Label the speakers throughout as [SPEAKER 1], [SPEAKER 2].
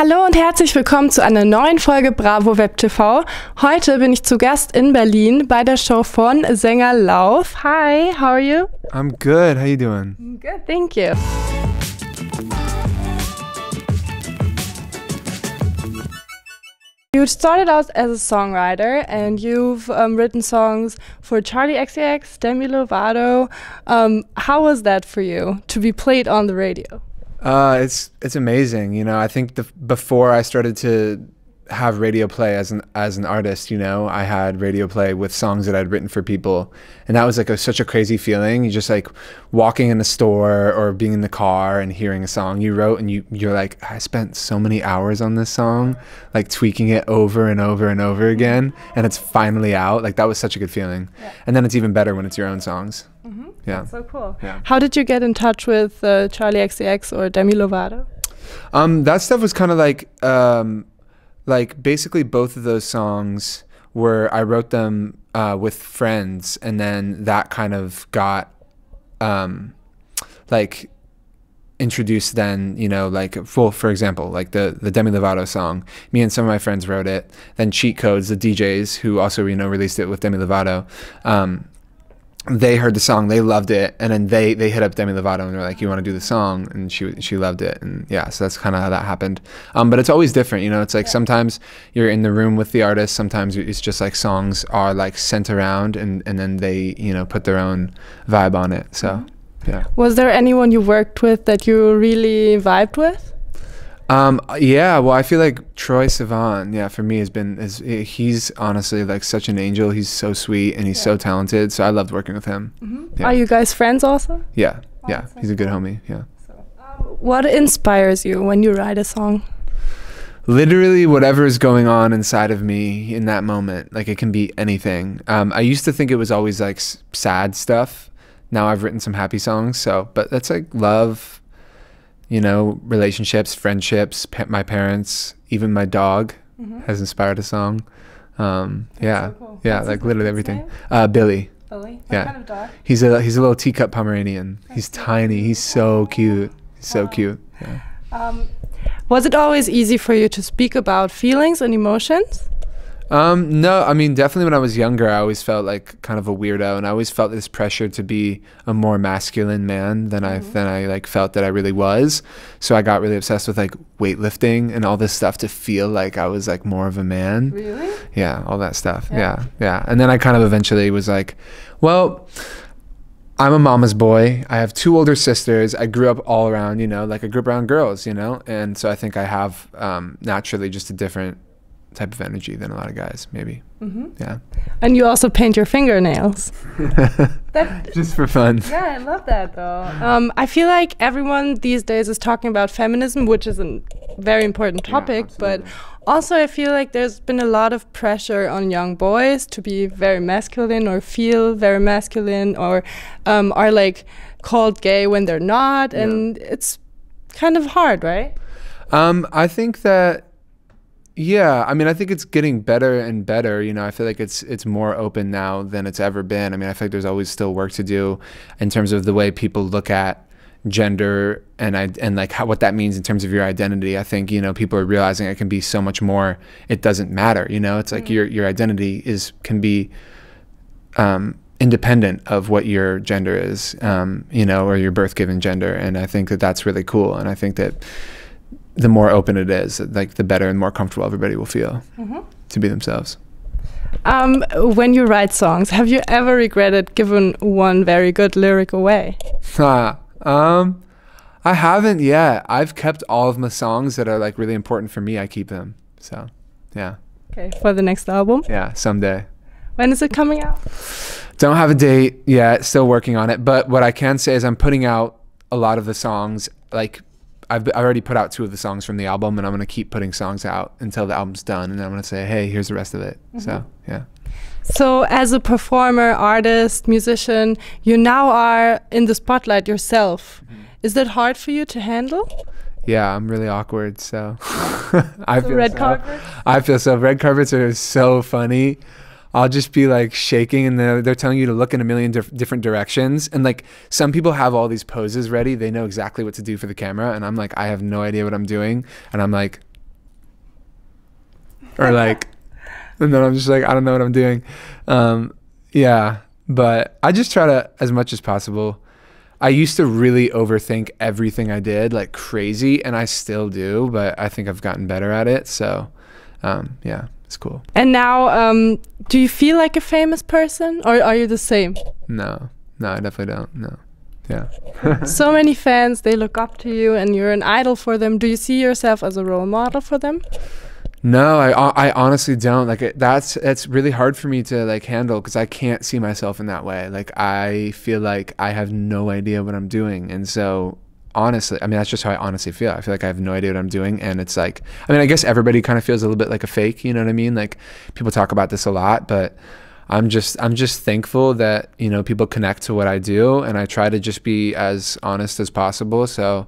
[SPEAKER 1] Hallo und herzlich willkommen zu einer neuen Folge Bravo Web TV. Heute bin ich zu Gast in Berlin bei der Show von Sänger LAUV. Hi, how are you?
[SPEAKER 2] I'm good. How you doing?
[SPEAKER 1] Good, thank you. You started out as a songwriter and you've written songs for Charli XCX, Demi Lovato. How was that for you to be played on the radio?
[SPEAKER 2] It's amazing. You know, I think before I started to have radio play as an artist, you know, I had radio play with songs that I'd written for people, and that was like such a crazy feeling. You just like walking in a store or being in the car and hearing a song you wrote, and you're like, I spent so many hours on this song, like tweaking it over and over and over again, and it's finally out. Like that was such a good feeling. Yeah. And then it's even better when it's your own songs.
[SPEAKER 1] Mm-hmm.
[SPEAKER 2] Yeah.
[SPEAKER 1] That's so cool.
[SPEAKER 2] Yeah.
[SPEAKER 1] How did you get in touch with Charli XCX or Demi Lovato?
[SPEAKER 2] That stuff was kind of like basically both of those songs I wrote them with friends, and then that kind of got like introduced then, you know, like for example, like the Demi Lovato song, me and some of my friends wrote it, then Cheat Codes, the DJs who also, you know, released it with Demi Lovato, they heard the song, they loved it, and then they hit up Demi Lovato and they're like, you want to do the song? And she loved it, and yeah, so that's kind of how that happened. But it's always different, you know. It's like sometimes you're in the room with the artist, sometimes it's just like songs are like sent around, and then they, you know, put their own vibe on it. So yeah. Was
[SPEAKER 1] there anyone you worked with that you really vibed with?
[SPEAKER 2] Yeah, well, I feel like Troye Sivan, yeah, for me he's honestly like such an angel. He's so sweet and he's so talented. So I loved working with him.
[SPEAKER 1] Mm-hmm.
[SPEAKER 2] Yeah.
[SPEAKER 1] Are you guys friends also?
[SPEAKER 2] Yeah, yeah, he's a good homie. Yeah.
[SPEAKER 1] So, what inspires you when you write a song?
[SPEAKER 2] Literally whatever is going on inside of me in that moment. Like it can be anything. I used to think it was always like sad stuff. Now I've written some happy songs. So, but that's like love, you know, relationships, friendships, my parents, even my dog has inspired a song. Yeah, so cool. Yeah, like literally everything. Billy.
[SPEAKER 1] Billy?
[SPEAKER 2] Yeah.
[SPEAKER 1] What kind of dog?
[SPEAKER 2] He's a little teacup Pomeranian. He's tiny. He's so cute. He's so cute. Yeah.
[SPEAKER 1] Was it always easy for you to speak about feelings and emotions?
[SPEAKER 2] No, I mean, definitely when I was younger, I always felt like kind of a weirdo, and I always felt this pressure to be a more masculine man than I like felt that I really was. So I got really obsessed with like weightlifting and all this stuff to feel like I was like more of a man.
[SPEAKER 1] Really?
[SPEAKER 2] Yeah, all that stuff. Yeah. And then I kind of eventually was like, well, I'm a mama's boy. I have 2 older sisters. I grew up all around, you know, like I grew up around girls, you know, and so I think I have naturally just a different type of energy than a lot of guys, maybe. Yeah. And
[SPEAKER 1] you also paint your fingernails.
[SPEAKER 2] Just for fun.
[SPEAKER 1] Yeah, I love that though. I feel like everyone these days is talking about feminism, which is a very important topic, but also I feel like there's been a lot of pressure on young boys to be very masculine or feel very masculine, or are like called gay when they're not, and it's kind of hard, right?
[SPEAKER 2] I think that, yeah, I mean, I think it's getting better and better. You know, I feel like it's more open now than it's ever been. I mean, I feel like there's always still work to do in terms of the way people look at gender and like what that means in terms of your identity. I think, you know, people are realizing it can be so much more. It doesn't matter, you know. It's like your identity can be independent of what your gender is, you know, or your birth given gender. And I think that that's really cool. And I think that the more open it is, like the better and more comfortable everybody will feel to be themselves.
[SPEAKER 1] When you write songs, have you ever regretted giving one very good lyric away?
[SPEAKER 2] I haven't yet. I've kept all of my songs that are like really important for me. I keep them. So, yeah.
[SPEAKER 1] Okay, for the next album?
[SPEAKER 2] Yeah, someday.
[SPEAKER 1] When is it coming out?
[SPEAKER 2] Don't have a date yet. Still working on it. But what I can say is I'm putting out a lot of the songs. Like I've already put out 2 of the songs from the album, and I'm going to keep putting songs out until the album's done. And then I'm going to say, hey, here's the rest of it. So, yeah.
[SPEAKER 1] So as a performer, artist, musician, you now are in the spotlight yourself. Is that hard for you to handle?
[SPEAKER 2] Yeah, I'm really awkward. So
[SPEAKER 1] I
[SPEAKER 2] feel so. Red carpets are so funny. I'll just be like shaking, and they're telling you to look in a million different directions. And like some people have all these poses ready. They know exactly what to do for the camera. And I'm like, I have no idea what I'm doing. And I'm like, or like, and then I'm just like, I don't know what I'm doing. Yeah, but I just try to, as much as possible. I used to really overthink everything I did like crazy, and I still do, but I think I've gotten better at it. So, yeah, it's cool.
[SPEAKER 1] And now, do you feel like a famous person, or are you the same?
[SPEAKER 2] No, I definitely don't. No. Yeah.
[SPEAKER 1] So many fans, they look up to you and you're an idol for them. Do you see yourself as a role model for them?
[SPEAKER 2] No, I honestly don't. Like it's really hard for me to like handle, because I can't see myself in that way. Like I feel like I have no idea what I'm doing, and so honestly, I mean, that's just how I honestly feel. I feel like I have no idea what I'm doing, and it's like, I mean, I guess everybody kind of feels a little bit like a fake, you know what I mean? Like people talk about this a lot, but I'm just thankful that, you know, people connect to what I do, and I try to just be as honest as possible. So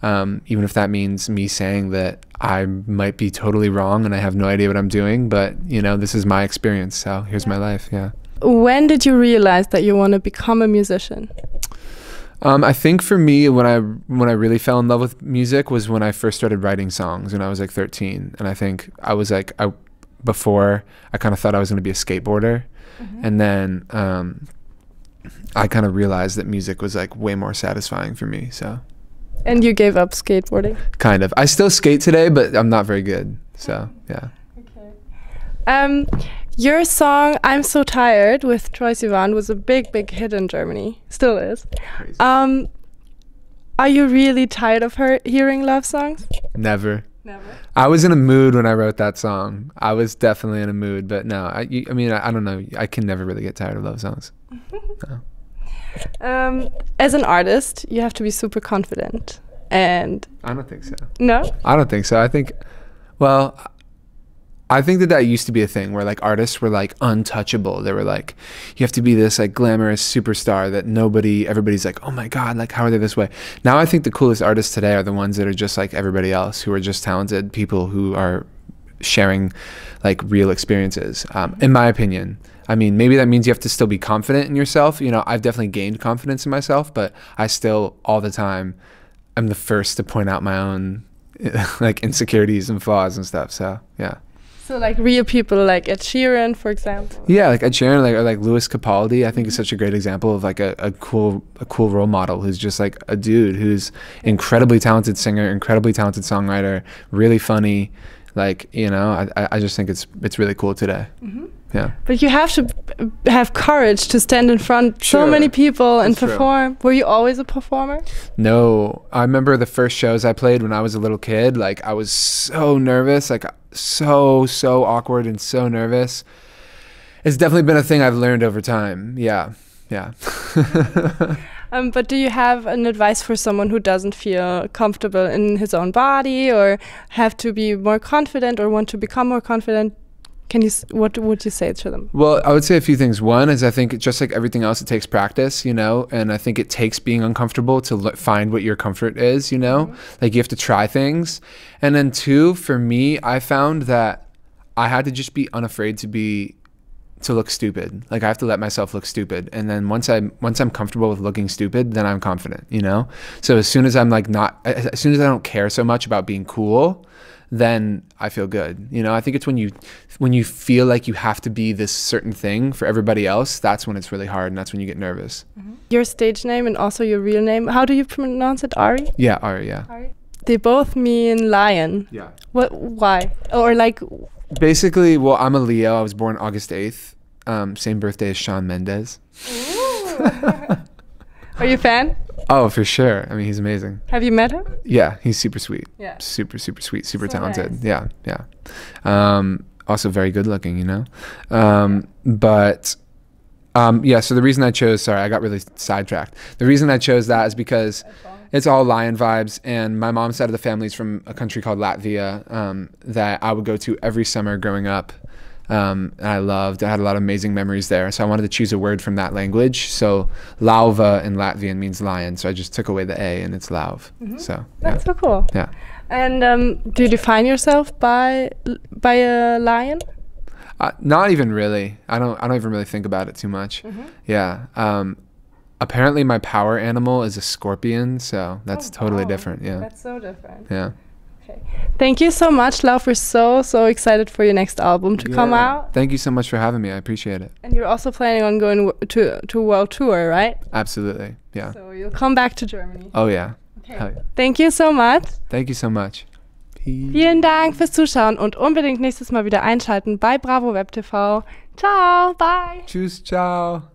[SPEAKER 2] even if that means me saying that I might be totally wrong and I have no idea what I'm doing, but you know, this is my experience, so here's my life. Yeah.
[SPEAKER 1] When did you realize that you want to become a musician?
[SPEAKER 2] I think for me, when I really fell in love with music was when I first started writing songs when I was like 13. And I think I was like, before I kind of thought I was going to be a skateboarder. And then I kind of realized that music was like way more satisfying for me. So.
[SPEAKER 1] And you gave up skateboarding? Kind
[SPEAKER 2] of. I still skate today, but I'm not very good. So, yeah.
[SPEAKER 1] Okay. Your song "I'm So Tired" with Troye Sivan was a big hit in Germany. Still is.
[SPEAKER 2] Crazy.
[SPEAKER 1] Are you really tired of hearing love songs?
[SPEAKER 2] Never. I was in a mood when I wrote that song. I was definitely in a mood, but no. I mean, I don't know. I can never really get tired of love songs. No.
[SPEAKER 1] As an artist, you have to be super confident, and
[SPEAKER 2] I don't think so.
[SPEAKER 1] No?
[SPEAKER 2] I don't think so. I think that used to be a thing where like artists were like untouchable. They were like, you have to be this like glamorous superstar that everybody's like, oh my God, like how are they this way? Now I think the coolest artists today are the ones that are just like everybody else, who are just talented people who are sharing like real experiences, in my opinion. I mean, maybe that means you have to still be confident in yourself. You know, I've definitely gained confidence in myself, but I still all the time am the first to point out my own like insecurities and flaws and stuff. So yeah.
[SPEAKER 1] So like real people like Ed Sheeran, for example. Yeah,
[SPEAKER 2] like Ed Sheeran, or like Louis Capaldi. I think is such a great example of like a cool role model who's just like a dude who's incredibly talented singer, incredibly talented songwriter, really funny. Like, you know, I just think it's really cool today. Yeah.
[SPEAKER 1] But you have to have courage to stand in front so many people and perform. Were you always a performer?
[SPEAKER 2] No. I remember the first shows I played when I was a little kid. Like, I was so nervous, like so awkward and so nervous. It's definitely been a thing I've learned over time. Yeah.
[SPEAKER 1] But do you have an advice for someone who doesn't feel comfortable in his own body, or have to be more confident, or want to become more confident? What would you say to them?
[SPEAKER 2] Well, I would say a few things. One is, I think just like everything else, it takes practice, you know, and I think it takes being uncomfortable to find what your comfort is, you know, like you have to try things. And then two, for me, I found that I had to just be unafraid to look stupid. Like I have to let myself look stupid. And then once I'm comfortable with looking stupid, then I'm confident, you know? So as soon as I don't care so much about being cool, then I feel good. You know, I think it's when you feel like you have to be this certain thing for everybody else, that's when it's really hard, and that's when you get nervous.
[SPEAKER 1] Your stage name and also your real name, how do you pronounce it? Ari?
[SPEAKER 2] Yeah, Ari, yeah.
[SPEAKER 1] Ari? They both mean lion.
[SPEAKER 2] Yeah.
[SPEAKER 1] Why? Or like...
[SPEAKER 2] Basically, well, I'm a Leo. I was born August 8th. Same birthday as Shawn Mendes.
[SPEAKER 1] Are you a fan?
[SPEAKER 2] Oh, for sure. I mean, he's amazing.
[SPEAKER 1] Have you met him?
[SPEAKER 2] Yeah, he's super sweet.
[SPEAKER 1] Yeah.
[SPEAKER 2] Super sweet, super
[SPEAKER 1] so
[SPEAKER 2] talented.
[SPEAKER 1] Nice.
[SPEAKER 2] Yeah. Also very good looking, you know? Yeah, so the reason I chose, sorry, I got really sidetracked. The reason I chose that is because it's all lion vibes, and my mom's side of the family is from a country called Latvia that I would go to every summer growing up. And I had a lot of amazing memories there. So I wanted to choose a word from that language. So LAUV in Latvian means lion. So I just took away the A and it's LAUV. So
[SPEAKER 1] that's so cool.
[SPEAKER 2] Yeah.
[SPEAKER 1] And do you define yourself by a lion?
[SPEAKER 2] Not even really. I don't even really think about it too much. Yeah. Apparently my power animal is a scorpion. So that's totally different. Yeah.
[SPEAKER 1] That's so different.
[SPEAKER 2] Yeah.
[SPEAKER 1] Okay. Thank you so much, LAUV. We're so excited for your next album to come out.
[SPEAKER 2] Thank you so much for having me. I appreciate it.
[SPEAKER 1] And you're also planning on going to world tour, right?
[SPEAKER 2] Absolutely, yeah.
[SPEAKER 1] So you'll come back to Germany.
[SPEAKER 2] Oh yeah.
[SPEAKER 1] Okay.
[SPEAKER 2] Hell yeah.
[SPEAKER 1] Thank you so much.
[SPEAKER 2] Thank you so much.
[SPEAKER 1] Vielen Dank fürs Zuschauen und unbedingt nächstes Mal wieder einschalten bei Bravo Web TV. Ciao, bye.
[SPEAKER 2] Tschüss, ciao.